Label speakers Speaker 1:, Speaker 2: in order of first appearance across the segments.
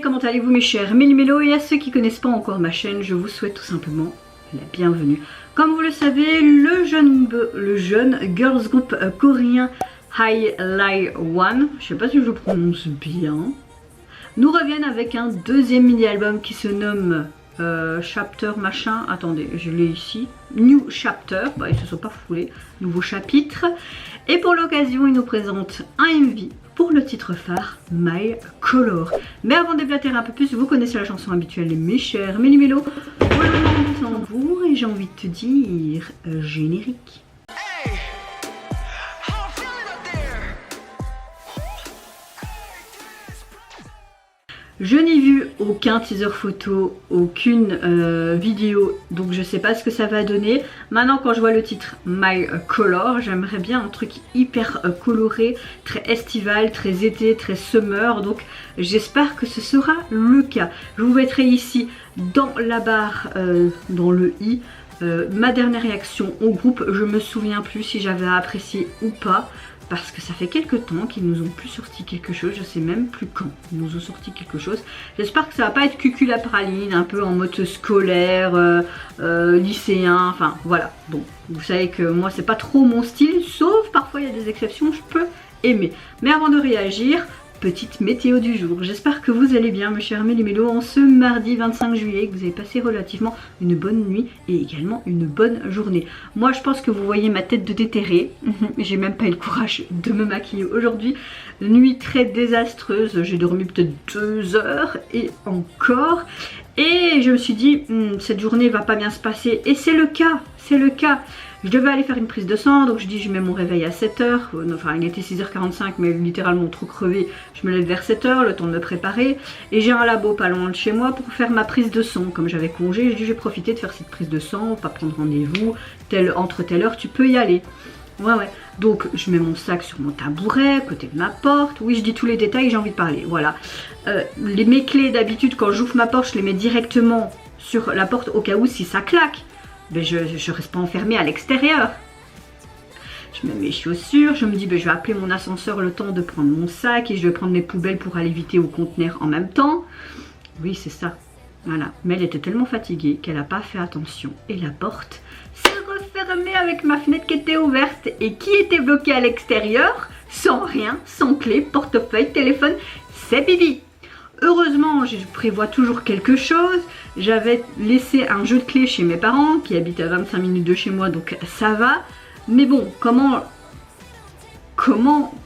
Speaker 1: comment allez-vous mes chers Méli-Mélo, et à ceux qui connaissent pas encore ma chaîne, je vous souhaite tout simplement la bienvenue. Comme vous le savez, le jeune girls group coréen HILIONE, je sais pas si je le prononce bien, nous reviennent avec un deuxième mini-album qui se nomme Chapter machin, attendez, je l'ai ici, New Chapter, bah, ils se sont pas foulés, nouveau chapitre. Et pour l'occasion, ils nous présentent un MV pour le titre phare My Color. Mais avant de déblatérer un peu plus, vous connaissez la chanson habituelle mes chers Méli-Mélo. Aujourd'hui, sans vous, et j'ai envie de te dire générique. Je n'ai vu aucun teaser photo, aucune vidéo, donc je sais pas ce que ça va donner. Maintenant quand je vois le titre My Color, j'aimerais bien un truc hyper coloré, très estival, très été, très summer, donc j'espère que ce sera le cas. Je vous mettrai ici dans la barre, dans le i, ma dernière réaction au groupe. Je me souviens plus si j'avais apprécié ou pas, parce que ça fait quelques temps qu'ils nous ont plus sorti quelque chose, je sais même plus quand ils nous ont sorti quelque chose. J'espère que ça va pas être cucul à praline, un peu en mode scolaire, lycéen, enfin voilà. Bon, vous savez que moi c'est pas trop mon style, sauf parfois il y a des exceptions, je peux aimer. Mais avant de réagir, petite météo du jour. J'espère que vous allez bien mes chers Méli-Mélo en ce mardi 25 juillet, que vous avez passé relativement une bonne nuit et également une bonne journée. Moi je pense que vous voyez ma tête de déterrée, j'ai même pas eu le courage de me maquiller aujourd'hui. Nuit très désastreuse, j'ai dormi peut-être 2 heures et encore. Et je me suis dit, cette journée va pas bien se passer, et c'est le cas, c'est le cas. Je devais aller faire une prise de sang, donc je dis je mets mon réveil à 7h, enfin il était 6h45 mais littéralement trop crevé, je me lève vers 7h, le temps de me préparer, et j'ai un labo pas loin de chez moi pour faire ma prise de sang. Comme j'avais congé, je dis je vais profiter de faire cette prise de sang, pas prendre rendez-vous, entre telle heure tu peux y aller. Ouais, donc je mets mon sac sur mon tabouret, à côté de ma porte, oui je dis tous les détails, j'ai envie de parler, voilà. Mes clés d'habitude quand j'ouvre ma porte, je les mets directement sur la porte au cas où si ça claque. Ben je reste pas enfermée à l'extérieur. Je mets mes chaussures, je me dis ben je vais appeler mon ascenseur le temps de prendre mon sac et je vais prendre mes poubelles pour aller vite au conteneur en même temps. Oui c'est ça, voilà. Mais elle était tellement fatiguée qu'elle n'a pas fait attention et la porte s'est refermée avec ma fenêtre qui était ouverte et qui était bloquée à l'extérieur, sans rien, sans clé, portefeuille, téléphone, c'est Bibi. Heureusement, je prévois toujours quelque chose. J'avais laissé un jeu de clés chez mes parents qui habitent à 25 minutes de chez moi, donc ça va. Mais bon, comment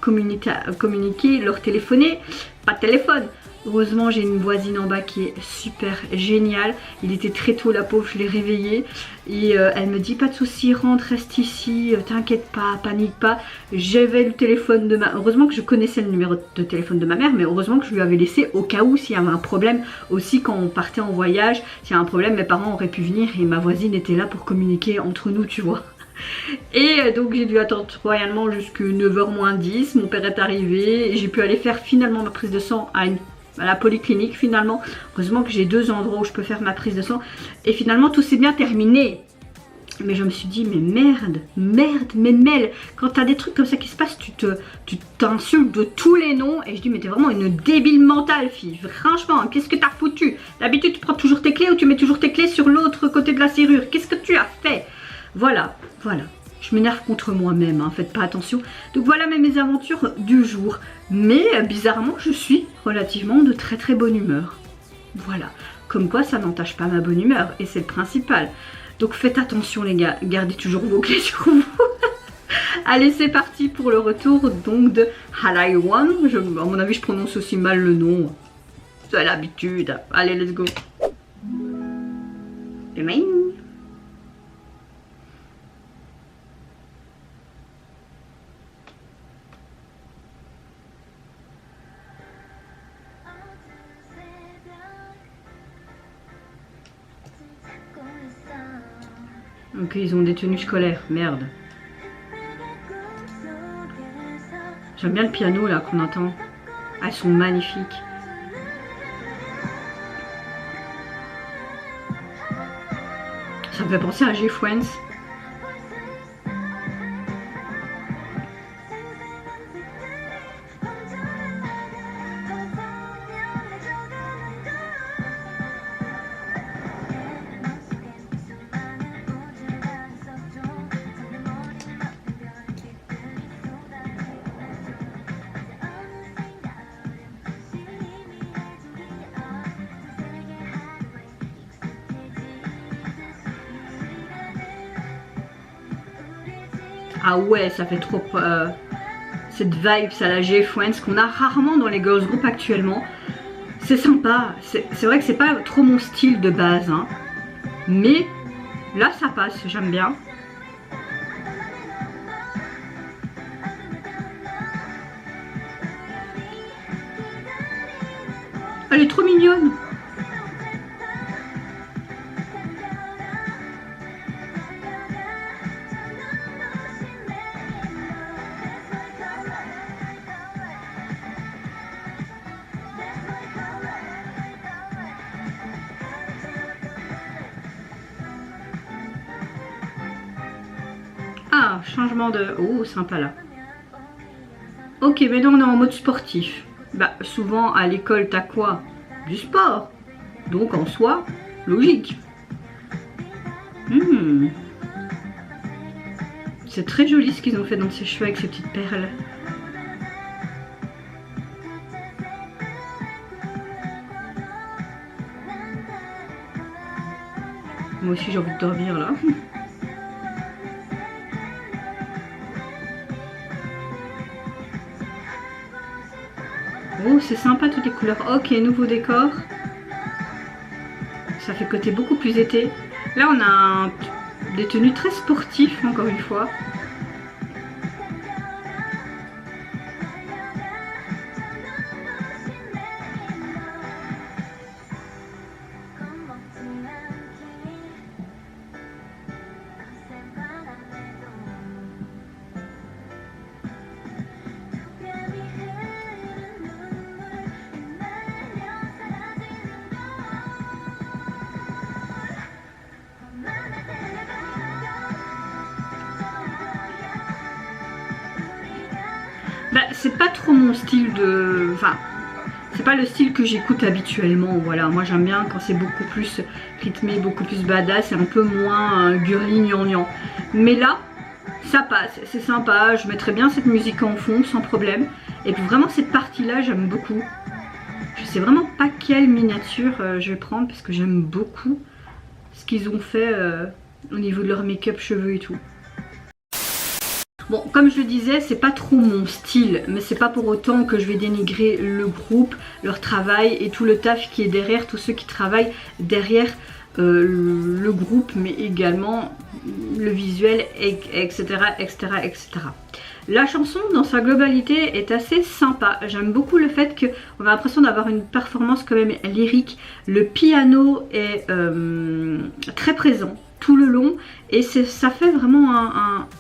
Speaker 1: communiquer, leur téléphoner? Pas de téléphone. Heureusement, j'ai une voisine en bas qui est super géniale. Il était très tôt, la pauvre, je l'ai réveillée. Et elle me dit, pas de souci, rentre, reste ici, t'inquiète pas, panique pas. J'avais le téléphone de heureusement que je connaissais le numéro de téléphone de ma mère, mais heureusement que je lui avais laissé au cas où s'il y avait un problème. Aussi, quand on partait en voyage, s'il y a un problème, mes parents auraient pu venir et ma voisine était là pour communiquer entre nous, tu vois. Et donc j'ai dû attendre royalement jusqu'à 9h moins 10. Mon père est arrivé et j'ai pu aller faire finalement ma prise de sang à la polyclinique finalement. Heureusement que j'ai 2 endroits où je peux faire ma prise de sang. Et finalement tout s'est bien terminé. Mais je me suis dit mais merde, mais Mel, quand t'as des trucs comme ça qui se passent, tu t'insultes de tous les noms. Et je dis mais t'es vraiment une débile mentale fille. Franchement, qu'est-ce que t'as foutu? D'habitude tu prends toujours tes clés ou tu mets toujours tes clés sur l'autre côté de la serrure. Qu'est-ce que tu as fait? Voilà. Je m'énerve contre moi-même, hein, faites pas attention. Donc voilà mes aventures du jour. Mais bizarrement, je suis relativement de très très bonne humeur. Voilà. Comme quoi, ça n'entache pas ma bonne humeur. Et c'est le principal. Donc faites attention les gars. Gardez toujours vos clés sur vous. Allez, c'est parti pour le retour donc de HILIONE. À mon avis, je prononce aussi mal le nom. C'est l'habitude. Allez, let's go. Le main. Ok, ils ont des tenues scolaires, merde. J'aime bien le piano là qu'on entend. Ah, elles sont magnifiques. Ça me fait penser à G-Friends. Ah ouais, ça fait trop cette vibe à la G-Friends qu'on a rarement dans les girls group actuellement. C'est sympa, c'est vrai que c'est pas trop mon style de base, hein. Mais là ça passe, j'aime bien. Elle est trop mignonne. Ah, changement de... Oh, sympa là. Ok, maintenant on est en mode sportif. Bah, souvent à l'école, t'as quoi? Du sport. Donc en soi, logique. C'est très joli ce qu'ils ont fait dans ses cheveux avec ces petites perles. Moi aussi j'ai envie de dormir là. Oh, c'est sympa toutes les couleurs. Ok, nouveau décor. Ça fait côté beaucoup plus été. Là, on a des tenues très sportives, encore une fois. Bah, c'est pas trop mon style de... Enfin, c'est pas le style que j'écoute habituellement, voilà. Moi j'aime bien quand c'est beaucoup plus rythmé, beaucoup plus badass et un peu moins girly gnangnan. Mais là, ça passe, c'est sympa, je mettrais bien cette musique en fond sans problème. Et puis vraiment cette partie-là, j'aime beaucoup. Je sais vraiment pas quelle miniature je vais prendre parce que j'aime beaucoup ce qu'ils ont fait au niveau de leur make-up, cheveux et tout. Bon, comme je le disais, c'est pas trop mon style, mais c'est pas pour autant que je vais dénigrer le groupe, leur travail et tout le taf qui est derrière, tous ceux qui travaillent derrière le groupe, mais également le visuel, etc., etc., etc. La chanson, dans sa globalité, est assez sympa. J'aime beaucoup le fait qu'on a l'impression d'avoir une performance quand même lyrique. Le piano est très présent tout le long et ça fait vraiment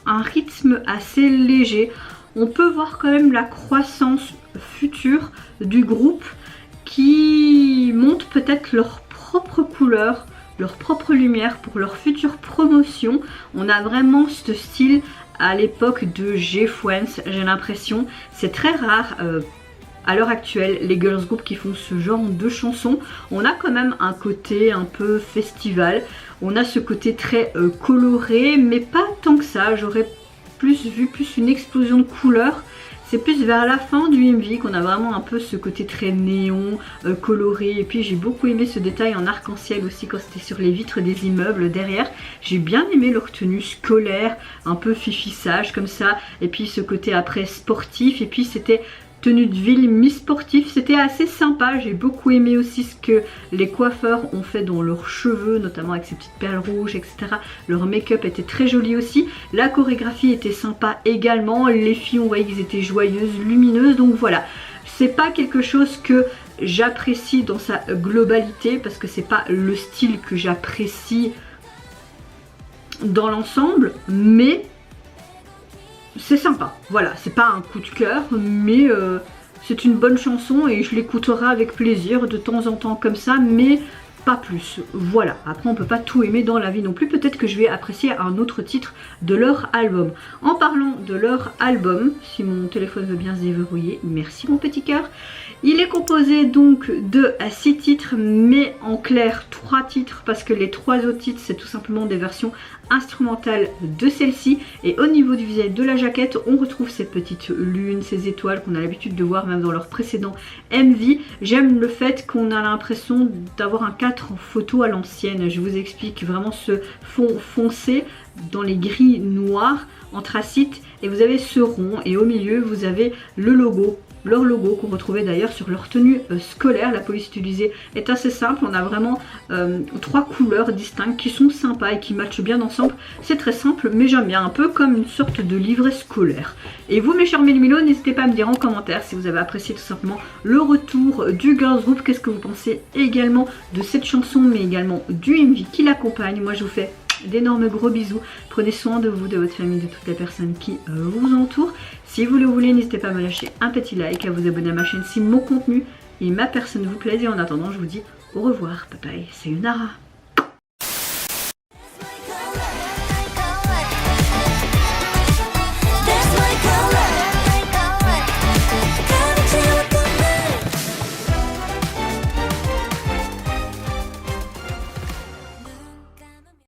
Speaker 1: un rythme assez léger. On peut voir quand même la croissance future du groupe qui monte peut-être leur propre couleur, leur propre lumière pour leur future promotion. On a vraiment ce style à l'époque de G-Friends, j'ai l'impression. C'est très rare à l'heure actuelle, les girls group qui font ce genre de chansons. On a quand même un côté un peu festival. On a ce côté très coloré, mais pas tant que ça. J'aurais vu une explosion de couleurs. C'est plus vers la fin du MV qu'on a vraiment un peu ce côté très néon, coloré. Et puis j'ai beaucoup aimé ce détail en arc-en-ciel aussi quand c'était sur les vitres des immeubles derrière. J'ai bien aimé leur tenue scolaire, un peu fifissage comme ça. Et puis ce côté après sportif. Et puis c'était tenue de ville mi-sportif, c'était assez sympa. J'ai beaucoup aimé aussi ce que les coiffeurs ont fait dans leurs cheveux, notamment avec ces petites perles rouges, etc. Leur make-up était très joli aussi. La chorégraphie était sympa également. Les filles, on voyait qu'elles étaient joyeuses, lumineuses. Donc voilà, c'est pas quelque chose que j'apprécie dans sa globalité parce que c'est pas le style que j'apprécie dans l'ensemble, mais c'est sympa. Voilà, c'est pas un coup de cœur, mais c'est une bonne chanson et je l'écouterai avec plaisir de temps en temps comme ça, mais pas plus. Voilà, après on peut pas tout aimer dans la vie non plus. Peut-être que je vais apprécier un autre titre de leur album. En parlant de leur album, si mon téléphone veut bien se déverrouiller, merci mon petit cœur. Il est composé donc de 6 titres, mais en clair 3 titres parce que les 3 autres titres c'est tout simplement des versions instrumentales de celle-ci. Et au niveau du visuel de la jaquette, on retrouve ces petites lunes, ces étoiles qu'on a l'habitude de voir même dans leur précédent MV. J'aime le fait qu'on a l'impression d'avoir un cadre en photo à l'ancienne. Je vous explique, vraiment ce fond foncé dans les gris noirs. anthracite et vous avez ce rond et au milieu vous avez le logo. Leur logo qu'on retrouvait d'ailleurs sur leur tenue scolaire. La police utilisée est assez simple. On a vraiment 3 couleurs distinctes qui sont sympas et qui matchent bien ensemble. C'est très simple mais j'aime bien, un peu comme une sorte de livret scolaire. Et vous mes chers Méli-Mélos, n'hésitez pas à me dire en commentaire si vous avez apprécié tout simplement le retour du girls group. Qu'est-ce que vous pensez également de cette chanson mais également du MV qui l'accompagne. Moi je vous fais d'énormes gros bisous, prenez soin de vous, de votre famille, de toutes les personnes qui vous entourent. Si vous le voulez, n'hésitez pas à me lâcher un petit like, à vous abonner à ma chaîne si mon contenu et ma personne vous plaisent. Et en attendant, je vous dis au revoir, bye bye, sayonara.